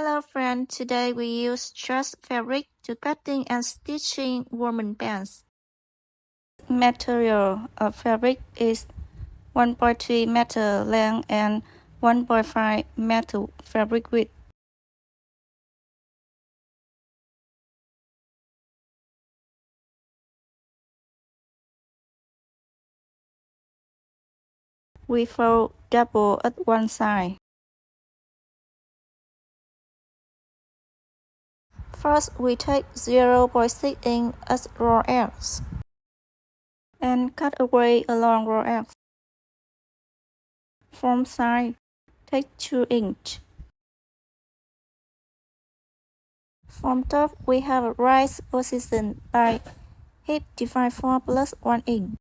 Hello friend, today we use dress fabric to cutting and stitching women pants. Material of fabric is 1.3 meter length and 1.5 meter fabric width. We fold double at one side. First, we take 0.6 inch as raw edge and cut away along raw edge. From side, take 2 inch. From top, we have a rise position by hip divide 4 plus 1 inch.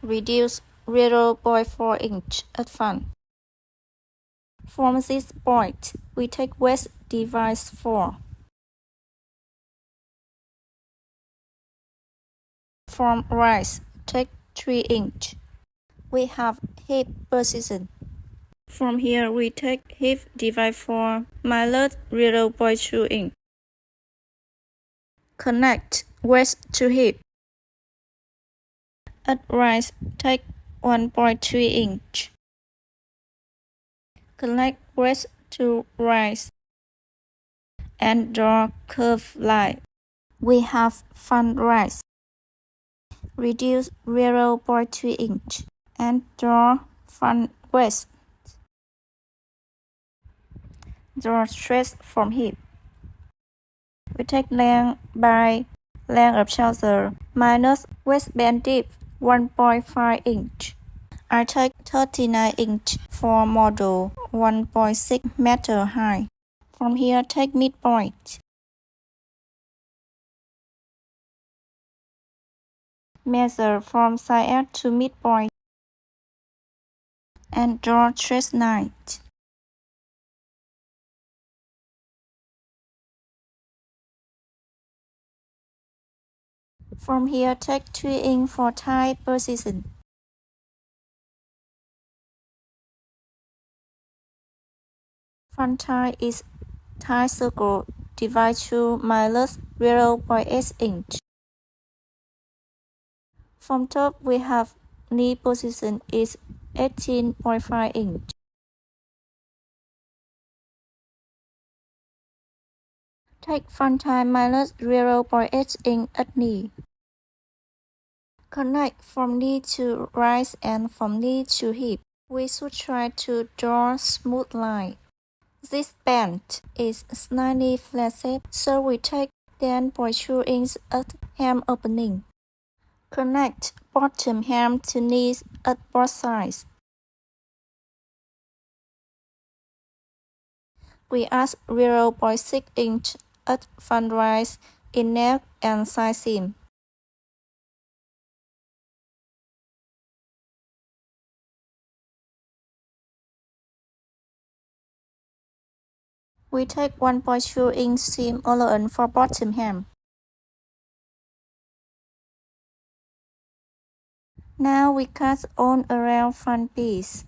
Reduce 0.4 inch at front. From this point, we take waist divide 4. From rise, take 3 inch. We have hip position. From here, we take hip divide 4 minus 0.2 inch. Connect waist to hip. At rise, take 1.3 inch. Connect waist to rise and draw curved line. We have front rise. Reduce 0.2 inch and draw front waist. Draw straight from hip. We take length by length of trouser minus waistband dip 1.5 inch. I take 39 inch for model 1.6 meter high. From here, take midpoint. Measure from side edge to midpoint and draw straight line. From here, take 3 inch for tie position. Front tie is tie circle divide 2 minus 0.8 inch. From top, we have knee position is 18.5 inch. Take front tie minus 0.8 inch at knee. Connect from knee to rise and from knee to hip. We should try to draw smooth line. This band is slightly flat shape, so we take 10.2 inch at hem opening. Connect bottom hem to knees at both sides. We add 0.6 inch at front rise in neck and side seam. We take 1.2 inch seam allowance for bottom hem. Now we cut on around front piece.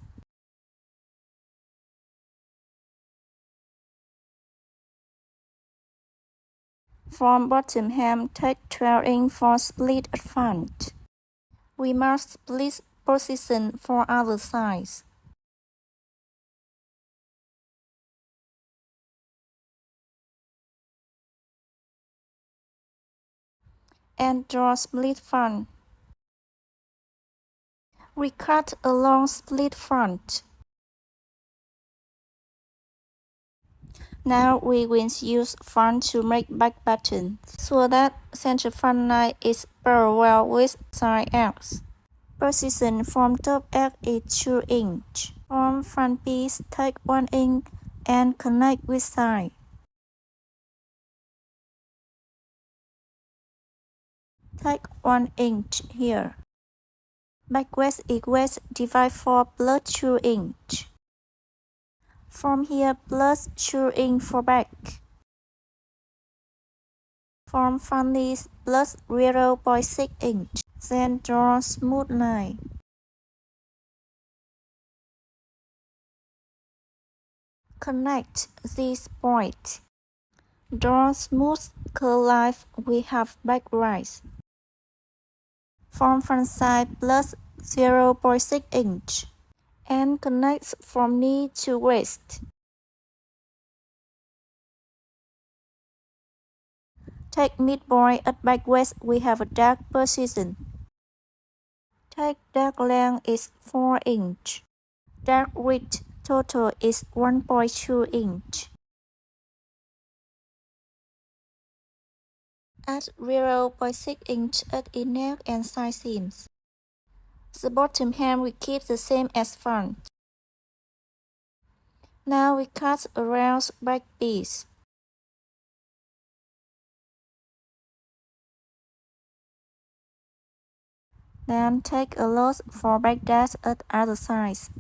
From bottom hem, take 12 inch for split at front. We mark split position for other sides. And draw split front. We cut along split front. Now we will use front to make back button, so that center front line is parallel with side edge. Position from top edge is 2 inch. From front piece, take 1 inch and connect with side. Take 1 inch here. Back waist is waist divide 4 plus 2 inch. From here plus 2 inch for back. From front knees plus 0.6 inch. Then draw smooth line. connect these points. Draw smooth curl line we have back rise. From front side plus 0.6 inch and connect from knee to waist. Take midpoint at back waist we have a dark position. Take dark length is 4 inch. Dark width total is 1.2 inch. Add 0.6 inch at inner and side seams. The bottom hem we keep the same as front. Now we cut around back piece. Then take a loss for back dash at other sides.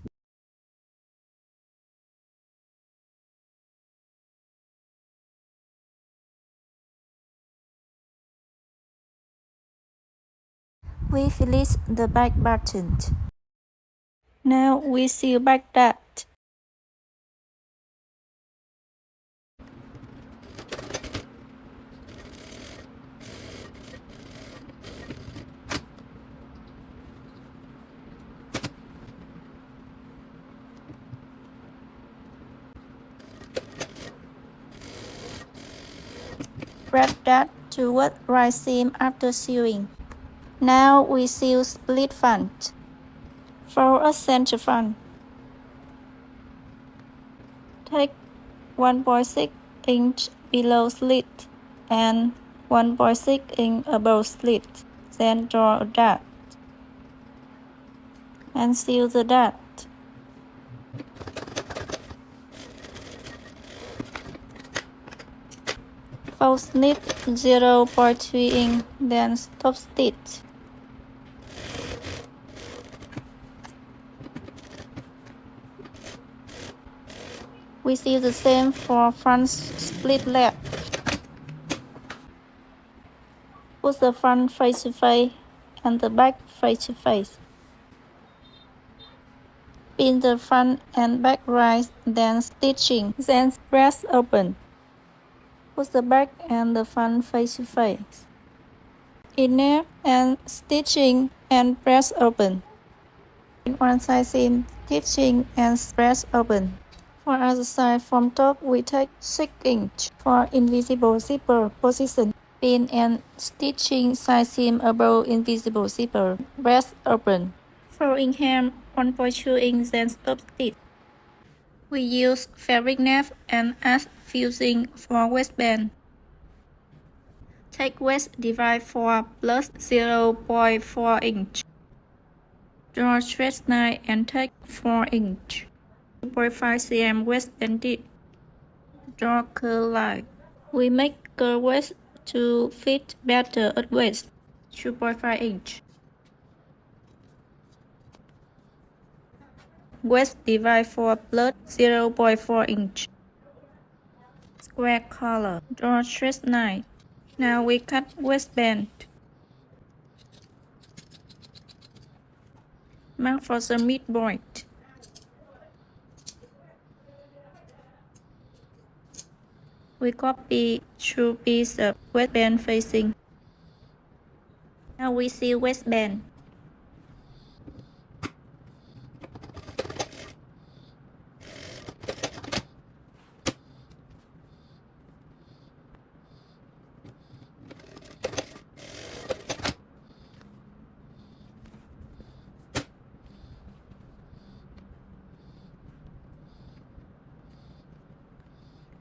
We finish the back button. Now we sew back dart. Wrap dart toward right seam after sewing. Now we sew split front. For a center front, take 1.6 inch below slit and 1.6 inch above slit. Then draw a dart and sew the dart. Fold snip 0.3 inch, then stop stitch. We sew the same for front split left. Put the front face to face and the back face to face. Pin the front and back right, then stitching, then press open. Put the back and the front face to face. Inner and stitching and press open. In one side seam, stitching and press open. For other side from top, we take 6 inch for invisible zipper position. Pin and stitching side seam above invisible zipper. Press open. Folding hem 1.2 inch, then stop stitch. We use fabric nape and add fusing for waistband. Take waist divide 4 plus 0.4 inch. Draw straight line and take 4 inch. 2.5 cm waistband dip. Draw curl line. We make curl waist to fit better at waist. 2.5 inch. Waist divide 4 plus 0.4 inch. Square collar. Draw straight line. Now we cut waistband. Mark for the midpoint. We copy 2 pieces of waistband facing. Now we sew waistband.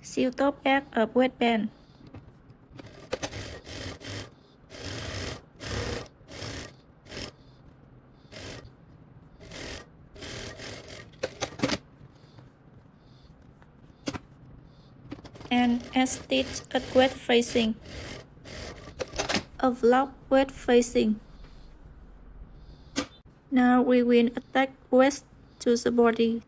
Sew top edge of waistband. And add stitch at waist facing. Overlock waist facing. Now we will attach waist to the body.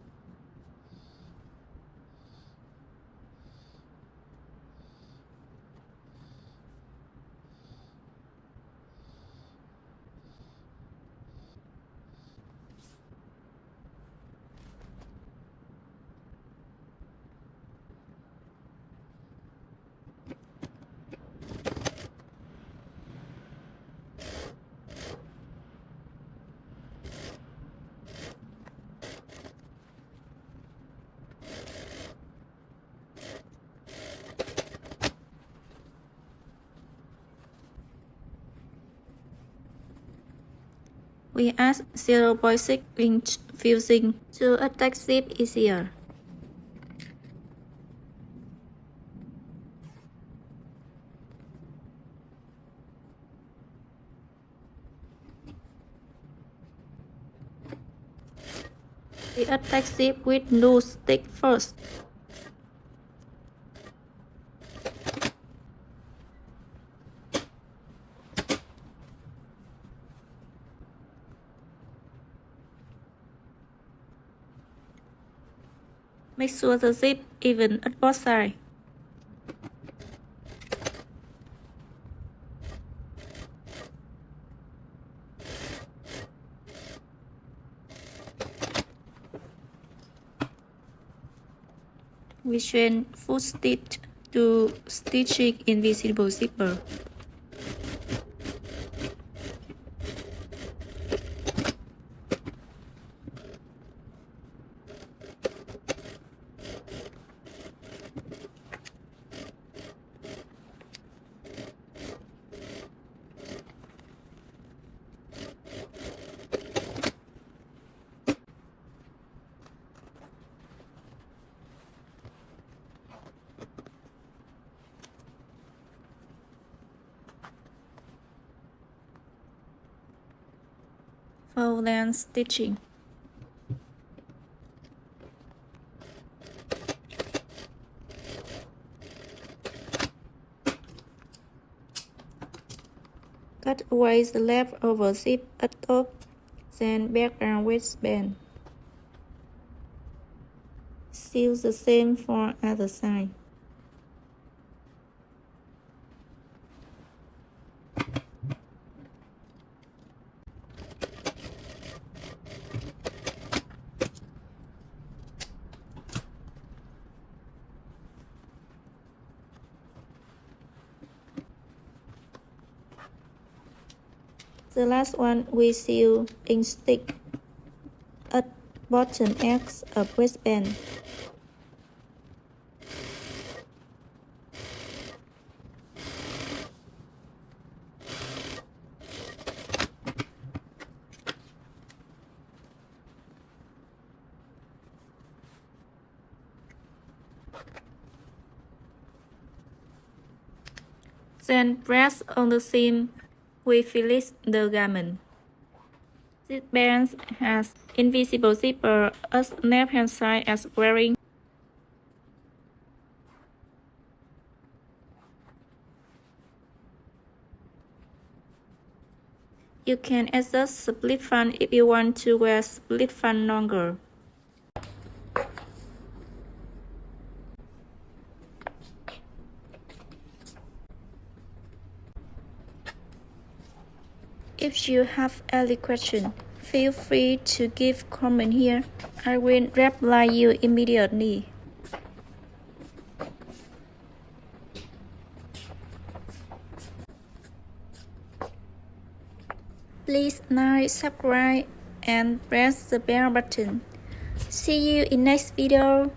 We add 0.6 inch fusing to attach zip easier. We attach zip with loose stick first. Make sure the zip even at both sides. We change foot stitch to stitching invisible zipper. Full length stitching. Cut away the leftover zip at top, then background waistband. Sew the same for other side. The last one we sew in stick at bottom X of waistband. Then press on the seam. We finish the garment. This band has invisible zipper as left-hand side as wearing. You can adjust split front if you want to wear split front longer. If you have any question, feel free to give comment here. I will reply you immediately. Please like, subscribe, and press the bell button. See you in next video.